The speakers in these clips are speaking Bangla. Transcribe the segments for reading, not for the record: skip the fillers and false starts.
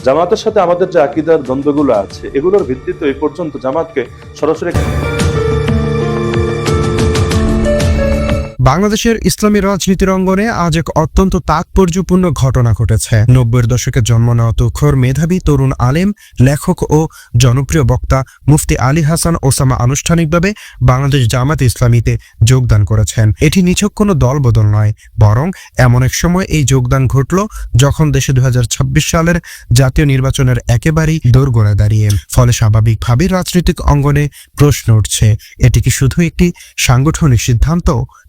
জামাতের সাথে আমাদের যে আকীদার দ্বন্দ্বগুলো আছে এগুলোর ভিত্তিতে এই পর্যন্ত জামাতকে সরাসরি বাংলাদেশের ইসলামী রাজনীতির অঙ্গনে আজ এক অত্যন্ত তাৎপর্যপূর্ণ ঘটনা ঘটেছে। ৯০-এর দশকে জন্ম নেওয়া তুখোর মেধাবী তরুণ আলেম, লেখক ও জনপ্রিয় বক্তা মুফতি আলী হাসান ওসামা আনুষ্ঠানিকভাবে বাংলাদেশ জামাত ইসলামীতে যোগদান করেছেন। এটি নিছক কোনো দলবদল নয়, বরং এমন এক সময় এই যোগদান ঘটল যখন দেশে ২০২৬ সালের জাতীয় নির্বাচনের একেবারেই দোরগোড়ায় দাঁড়িয়ে। ফলে স্বাভাবিকভাবেই রাজনৈতিক অঙ্গনে প্রশ্ন উঠছে, এটি কি শুধু একটি সাংগঠনিক সিদ্ধান্ত,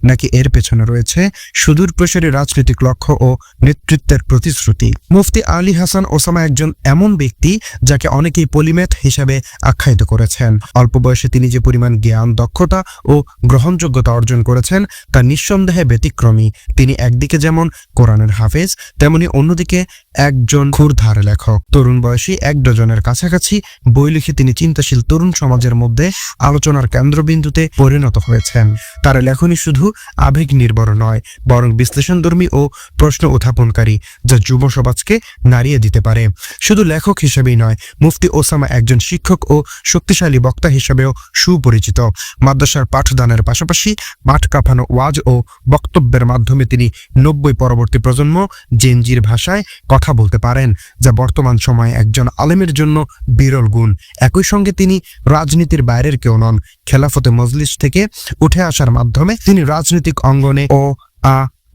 নাকি এর পেছনে রয়েছে সুদূর প্রসারী রাজনৈতিক লক্ষ্য ও নেতৃত্বের প্রতিশ্রুতি? মুফতি আলী হাসান ওসামা একজন এমন ব্যক্তি যাকে অনেকেই পলিম্যাথ হিসেবে আখ্যায়িত করেছেন। অল্প বয়সে তিনি যে পরিমাণ জ্ঞান, দক্ষতা ও গ্রহণযোগ্যতা অর্জন করেছেন তা নিঃসন্দেহে ব্যতিক্রমী। তিনি একদিকে যেমন কোরআনের হাফেজ, তেমনি অন্যদিকে একজন ক্ষুরধার লেখক। তরুণ বয়সী ১ ডজনের কাছাকাছি বই লিখে তিনি চিন্তাশীল তরুণ সমাজের মধ্যে আলোচনার কেন্দ্রবিন্দুতে পরিণত হয়েছেন। তার লেখনী শুধু আবেগ নির্ভর নয়, বরং বিশ্লেষণধর্মী ও প্রশ্ন উত্থাপনকারী, যা যুব সমাজকে নাড়িয়ে দিতে পারে। শুধু লেখক হিসেবেই নয়, মুফতি ওসামা একজন শিক্ষক ও শক্তিশালী বক্তা হিসেবেও সুপরিচিত। মাদ্রাসার পাঠদানের পাশাপাশি মাঠ কাঁপানো ওয়াজ ও বক্তব্যের মাধ্যমে তিনি ৯০ পরবর্তী প্রজন্ম জেনজির ভাষায় কথা বলতে পারেন, যা বর্তমান সময়ে একজন আলেমের জন্য বিরল গুণ। একই সঙ্গে তিনি রাজনীতির বাইরের কেউ নন। খেলাফতে মজলিস থেকে উঠে আসার মাধ্যমে তিনি রাজনৈতিক অঙ্গনে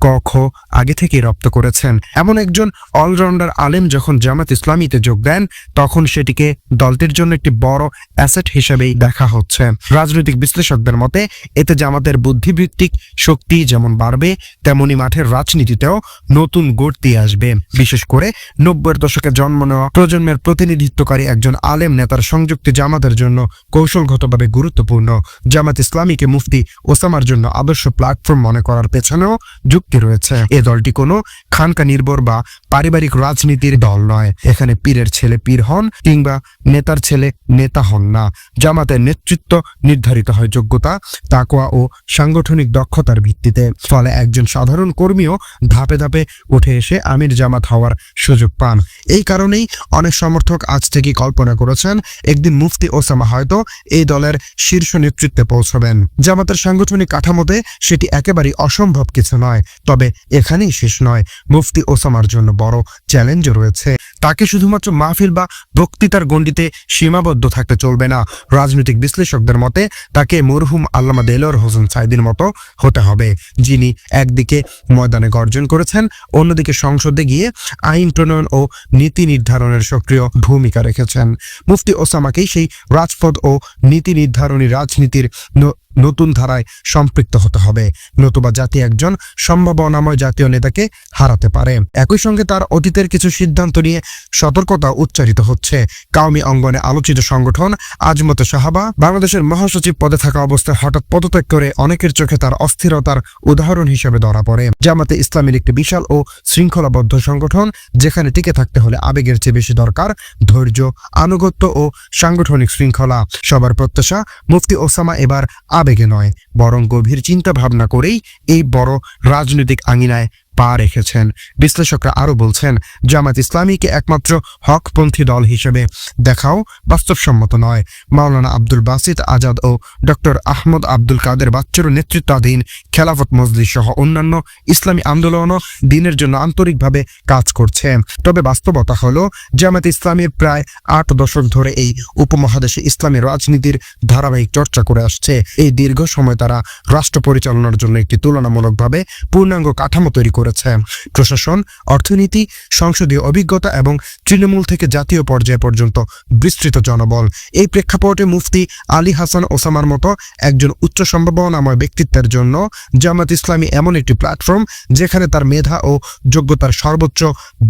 ক খ আগে থেকেই রপ্ত করেছেন। এমন একজন অলরাউন্ডার আলেম যখন জামাত ইসলামীতে যোগ দেন, তখন সেটিকে দলটির জন্য একটি বড় অ্যাসেট হিসেবেই দেখা হচ্ছে। রাজনৈতিক বিশ্লেষকদের মতে এতে জামাতের বুদ্ধিবৃত্তিক শক্তি যেমন বাড়বে, তেমনি মাঠের রাজনীতিতেও নতুন গতি আসবে। বিশেষ করে ৯০-এর দশকে জন্ম নেওয়া প্রজন্মের প্রতিনিধিত্বকারী একজন আলেম নেতার সংযুক্তি জামাতের জন্য কৌশলগতভাবে গুরুত্বপূর্ণ। জামাত ইসলামীকে মুফতি ওসামার জন্য আদর্শ প্ল্যাটফর্ম মনে করার পেছনেও যুক্তি রয়েছে। এ দলটি কোনো খানকা নির্ভর বা পারিবারিক রাজনীতির দল নয়। এখানে পীরের ছেলে পীর হন কিংবা নেতার ছেলে নেতা হন না। জামাতের নেতৃত্ব নির্ধারিত হয় যোগ্যতা, তাকওয়া ও সাংগঠনিক দক্ষতার ভিত্তিতে। ফলে একজন সাধারণ কর্মীও ধাপে ধাপে উঠে এসে আমির জামাত হওয়ার সুযোগ পান। এই কারণেই অনেক সমর্থক আজ থেকেই কল্পনা করেছেন একদিন মুফতি ওসামা হয়তো এই দলের শীর্ষ নেতৃত্বে পৌঁছবেন। জামাতের সাংগঠনিক কাঠামোতে সেটি একেবারেই অসম্ভব কিছু নয়। তবে এখানেই শেষ নয়, মুফতি ওসামার জন্য বড় চ্যালেঞ্জও রয়েছে। তাকে শুধুমাত্র মাহফিল বা বক্তৃতার গণ্ডিতে সীমাবদ্ধ থাকতে চলবে না। রাজনৈতিক বিশ্লেষকদের মতে তাকে মরহুম আল্লামা দেলোয়ার হোসেন সাঈদীর মতো হতে হবে, যিনি একদিকে ময়দানে গর্জন করেছেন, অন্যদিকে সংসদে গিয়ে আইন প্রণয়ন ও নীতি নির্ধারণের সক্রিয় ভূমিকা রেখেছেন। মুফতি ওসামাকেই সেই রাজপথ ও নীতি নির্ধারণী রাজনীতির নতুন ধারায় সম্পৃক্ত হতে হবে, নতুবা জাতি একজন সম্ভাবনাময় জাতীয় নেতাকে হারাতে পারে। একই সঙ্গে তার অতীতের কিছু সিদ্ধান্ত নিয়ে সতর্কতা উচ্চারিত হচ্ছে। কাওমি অঙ্গনে আলোচিত সংগঠন আজমতে সাহাবা বাংলাদেশের মহাসচিব পদে থাকা অবস্থায় হঠাৎ পদত্যাগ করে অনেকের চোখে তার অস্থিরতার উদাহরণ হিসেবে ধরা পড়ে। জামাতে ইসলামীর একটি বিশাল ও শৃঙ্খলাবদ্ধ সংগঠন, যেখানে টিকে থাকতে হলে আবেগের চেয়ে বেশি দরকার ধৈর্য, আনুগত্য ও সাংগঠনিক শৃঙ্খলা। সবার প্রত্যাশা মুফতি ওসামা এবার আবেগে নয়, বরং গভীর চিন্তা ভাবনা করেই এই বড় রাজনৈতিক আঙিনায় পা রেখেছেন। বিশ্লেষকরা আরো বলছেন, জামাত ইসলামীকে একমাত্র হকপন্থী দল হিসেবে দেখাও বাস্তবসম্মত নয়। মাওলানা আব্দুল বাসিত আজাদ ও ডক্টর আহমদ আব্দুল কাদের বাচ্চুর নেতৃত্বাধীন খেলাফত মজলিস সহ অন্যান্য ইসলামী আন্দোলনও দিনের জন্য আন্তরিকভাবে কাজ করছে। তবে বাস্তবতা হলো, জামাত ইসলামীর প্রায় ৮ দশক ধরে এই উপমহাদেশে ইসলামী রাজনীতির ধারাবাহিক চর্চা করে আসছে। এই দীর্ঘ সময় তারা রাষ্ট্র পরিচালনার জন্য একটি তুলনামূলকভাবে পূর্ণাঙ্গ কাঠামো তৈরি করেছে। প্রশাসন, অর্থনীতি, সংসদীয় অভিজ্ঞতা এবং তৃণমূল থেকে জাতীয় পর্যায় পর্যন্ত বিস্তৃত জনবল। এই প্রেক্ষাপটে মুফতি আলী হাসান ওসামার মতো একজন উচ্চ সম্ভাবনাময় ব্যক্তিত্বের জন্য জামাত ইসলামী এমন একটি প্ল্যাটফর্ম যেখানে তার মেধা ও যোগ্যতার সর্বোচ্চ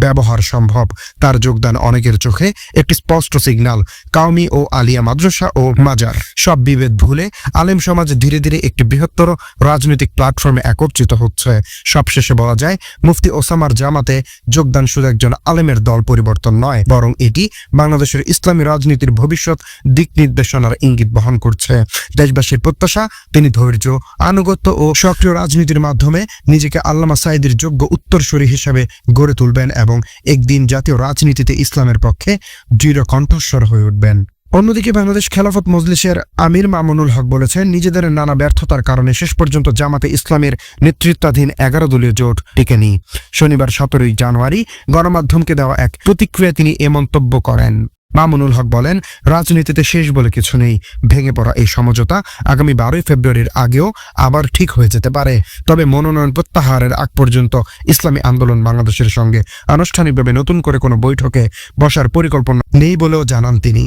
ব্যবহার সম্ভব। তার যোগদান অনেকের চোখে একটি স্পষ্ট সিগন্যাল। কাওমি ও আলিয়া মাদ্রাসা ও মাজার সব বিভেদ ভুলে আলেম সমাজ ধীরে ধীরে একটি বৃহত্তর রাজনৈতিক প্ল্যাটফর্মে একত্রিত হচ্ছে। সবশেষে বলা যায় মুফতি ওসামার জামাতে যোগদান শুধু একজন আলেমের দল পরিবর্তন নয়, বরং এটি বাংলাদেশের ইসলামী রাজনীতির ভবিষ্যৎ দিক নির্দেশনার ইঙ্গিত বহন করছে। দেশবাসীর প্রত্যাশা তিনি ধৈর্য, আনুগত্য ও সক্রিয় রাজনীতির মাধ্যমে নিজেকে আল্লামা সাঈদীর যোগ্য উত্তরসূরি হিসেবে গড়ে তুলবেন এবং একদিন জাতীয় রাজনীতিতে ইসলামের পক্ষে দৃঢ় কণ্ঠস্বর হয়ে উঠবেন। অন্যদিকে বাংলাদেশ খেলাফত মজলিসের আমির মামুনুল হক বলেছেন, নিজেদের নানা ব্যর্থতার কারণে শেষ পর্যন্ত জামাতে ইসলামের নেতৃত্বাধীন 11 দলীয় জোট টিকেনি। শনিবার 17 জানুয়ারি গণমাধ্যমকে দেওয়া এক প্রতিক্রিয়ায় তিনি এ মন্তব্য করেন। মামুনুল হক বলেন, রাজনীতিতে শেষ বলে কিছু নেই। ভেঙে পড়া এই সমঝোতা আগামী 12 ফেব্রুয়ারির আগেও আবার ঠিক হয়ে যেতে পারে। তবে মনোনয়ন প্রত্যাহারের আগ পর্যন্ত ইসলামী আন্দোলন বাংলাদেশের সঙ্গে আনুষ্ঠানিকভাবে নতুন করে কোনো বৈঠকে বসার পরিকল্পনা নেই বলেও জানান তিনি।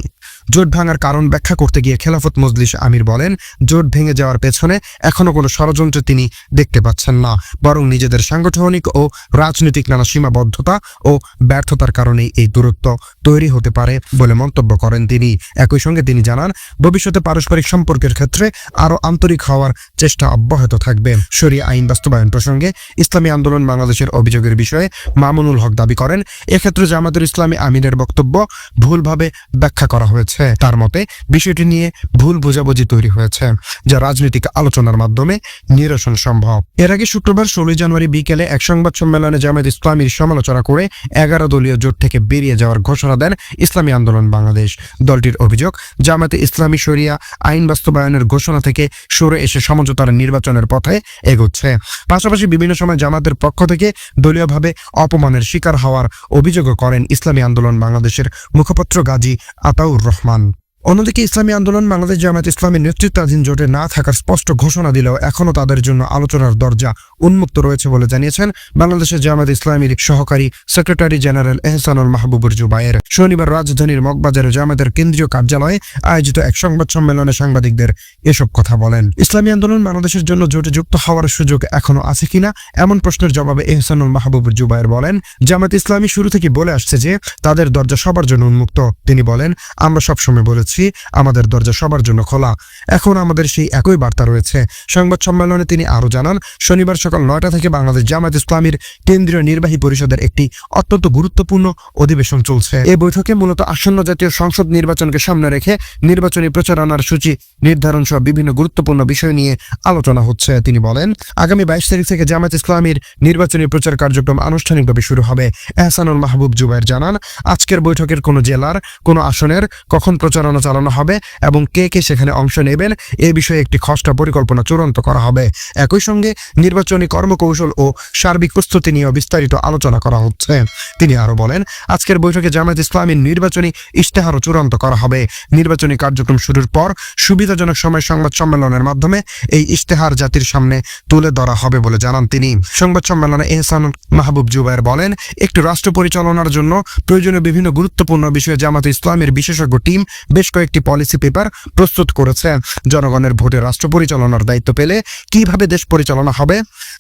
জোট ভাঙার কারণ ব্যাখ্যা করতে গিয়ে খেলাফত মজলিস আমির বলেন, জোট ভেঙে যাওয়ার পেছনে এখনো কোনো ষড়যন্ত্র তিনি দেখতে পাচ্ছেন না, বরং নিজেদের সাংগঠনিক ও রাজনৈতিক নানা সীমাবদ্ধতা ও ব্যর্থতার কারণেই এই দূরত্ব তৈরি হতে পারে বলে মন্তব্য করেন তিনি। একই সঙ্গে তিনি জানান, ভবিষ্যতে পারস্পরিক সম্পর্কের ক্ষেত্রে আরও আন্তরিক হওয়ার চেষ্টা অব্যাহত থাকবে। শরিয়া আইন বাস্তবায়ন প্রসঙ্গে ইসলামী আন্দোলন বাংলাদেশের অভিযোগের বিষয়ে মামুনুল হক দাবি করেন, এক্ষেত্রে জামাতুল ইসলামী আমিনের বক্তব্য ভুলভাবে ব্যাখ্যা করা হয়েছে। তার মতে বিষয়টি নিয়ে ভুল বোঝাবুঝি তৈরি হয়েছে, যা রাজনৈতিক আলোচনার মাধ্যমে নিরসন সম্ভব। এর আগে শুক্রবার 16 জানুয়ারি বিকেলে এক সংবাদ সম্মেলনে জামায়াত ইসলামীর সমালোচনা করে 11 দলীয় জোট থেকে বেরিয়ে যাওয়ার ঘোষণা দেন ইসলামী আন্দোলন বাংলাদেশ। দলটির অভিযোগ, জামায়াতে ইসলামী শরিয়া আইন বাস্তবায়নের ঘোষণা থেকে সরে এসে সমঝোতার নির্বাচনের পথে এগোচ্ছে। পাশাপাশি বিভিন্ন সময় জামায়াতের পক্ষ থেকে দলীয়ভাবে অপমানের শিকার হওয়ার অভিযোগও করেন ইসলামী আন্দোলন বাংলাদেশের মুখপাত্র গাজী আতাউর রহমান। অন্যদিকে ইসলামী আন্দোলন বাংলাদেশ জামায়াত ইসলামী নেতৃত্বাধীন জোটে না থাকার স্পষ্ট ঘোষণা দিলেও এখনও তাদের জন্য আলোচনার দরজা উন্মুক্ত রয়েছে বলে জানিয়েছেন বাংলাদেশের জামায়াত ইসলামীর সহকারী সেক্রেটারি জেনারেল এহসানুল মাহবুবুর জুবায়ের। শনিবার রাজধানীর মগবাজারে জামায়াতের কেন্দ্রীয় কার্যালয়ে আয়োজিত এক সংবাদ সম্মেলনে সাংবাদিকদের এসব কথা বলেন। ইসলামী আন্দোলন বাংলাদেশের জন্য জোটে যুক্ত হওয়ার সুযোগ এখনো আছে কিনা এমন প্রশ্নের জবাবে এহসানুল মাহবুবুর জুবায়ের বলেন, জামায়াত ইসলামী শুরু থেকে বলে আসছে যে তাদের দরজা সবার জন্য উন্মুক্ত। তিনি বলেন, আমরা সবসময় বলেছি আমাদের দরজা সবার জন্য খোলা, এখন আমাদের সেই একই বার্তা রয়েছে। সংবাদ সম্মেলনে তিনি আরো জানান, শনিবার সকাল 9টা থেকে বাংলাদেশ জামায়াত ইসলামীর কেন্দ্রীয় নির্বাহী পরিষদের একটি অত্যন্ত গুরুত্বপূর্ণ অধিবেশন চলছে। এই বৈঠকে মূলত আসন্ন জাতীয় সংসদ নির্বাচনকে সামনে রেখে নির্বাচনী প্রচারণার সূচি নির্ধারণ সহ বিভিন্ন গুরুত্বপূর্ণ বিষয় নিয়ে আলোচনা হচ্ছে। তিনি বলেন, আগামী 22 তারিখ থেকে জামায়াত ইসলামীর নির্বাচনী প্রচার কার্যক্রম আনুষ্ঠানিকভাবে শুরু হবে। এহসানুল মাহবুব জুবায়ের জানান, আজকের বৈঠকের কোনো জেলার কোনো আসনের কখন প্রচারণা চালানো হবে এবং কে কে সেখানে অংশ নেবেন এ বিষয়ে একটি খসড়া পরিকল্পনা চূড়ান্ত করা হবে। একই সঙ্গে নির্বাচনী কর্মকৌশল ও সার্বিক প্রস্তুতি নিয়ে বিস্তারিত আলোচনা করা হচ্ছে। তিনি আরো বলেন, আজকের বৈঠকে জামায়াত ইসলামীর নির্বাচনী ইশতেহারও চূড়ান্ত করা হবে। নির্বাচনী কার্যক্রম শুরুর পর সুবিধাজনক সময় সংবাদ সম্মেলনের মাধ্যমে এই ইশতেহার জাতির সামনে তুলে ধরা হবে বলে জানান তিনি। সংবাদ সম্মেলনে এহসানুল মাহবুব জুবায়ের বলেন, একটি রাষ্ট্র পরিচালনার জন্য প্রয়োজনীয় বিভিন্ন গুরুত্বপূর্ণ বিষয়ে জামায়াত ইসলামীর বিশেষজ্ঞ টিম বেশ কয়েকটি পলিসি পেপার প্রস্তুত করেছে। জনগণের ভোটে রাষ্ট্র পরিচালনার দায়িত্ব পেলে কিভাবে দেশ পরিচালনা হবে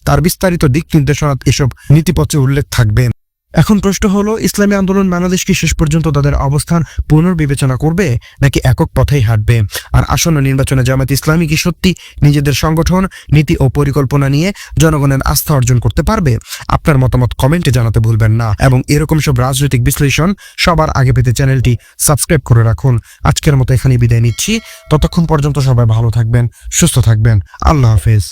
তার বিস্তারিত দিক নির্দেশনা এসব নীতিপত্রে উল্লেখ থাকবে। এখন প্রশ্ন হলো, ইসলামী আন্দোলন বাংলাদেশ কি শেষ পর্যন্ত তাদের অবস্থান পুনর্বিবেচনা করবে নাকি একক পথেই হাঁটবে? আর আসন্ন নির্বাচনে জামায়াত ইসলামী কি সত্যি নিজেদের সংগঠন, নীতি ও পরিকল্পনা নিয়ে জনগণের আস্থা অর্জন করতে পারবে? আপনার মতামত কমেন্টে জানাতে ভুলবেন না এবং এরকম সব রাজনৈতিক বিশ্লেষণ সবার আগে পেতে চ্যানেলটি সাবস্ক্রাইব করে রাখুন। আজকের মতো এখানেই বিদায় নিচ্ছি। ততক্ষণ পর্যন্ত সবাই ভালো থাকবেন, সুস্থ থাকবেন। আল্লাহ হাফেজ।